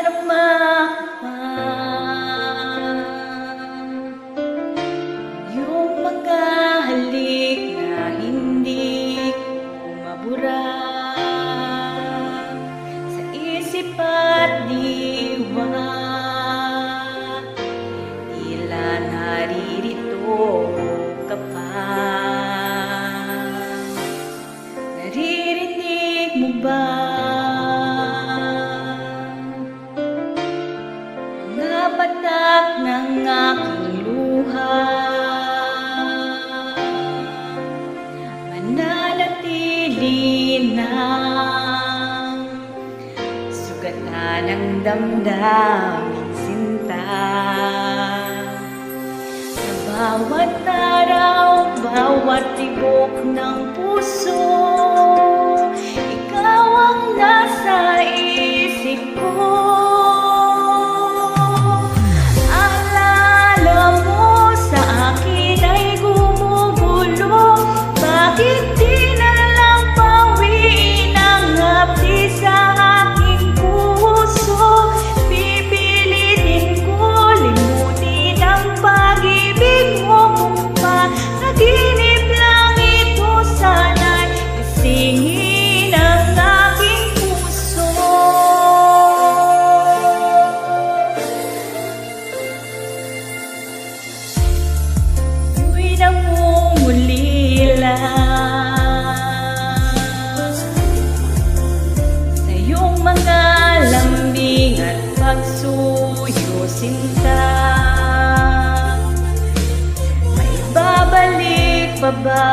nadarama pa yung mga halik na hindi kumabura sa isip at diwa. Tila naririto ka pa. Naririnig mo ba mga patak ng aking luha? Mananatili ng sugatan ng damdaming sinta. Sa bawat araw, bawat tibok ng puso, ikaw ang nasa isip ko. Alala mo sa akin ay gumugulo. Bakit di na lang pawiin ang hapdi sa aking puso? Pipilitin ko limutin ang pag-ibig mo kung panaginip lang ito. Sana'y gisingin ang aking puso. Ako'y namumulila sa iyong mga lambing at pagsuyo, sinta. May babalik pa ba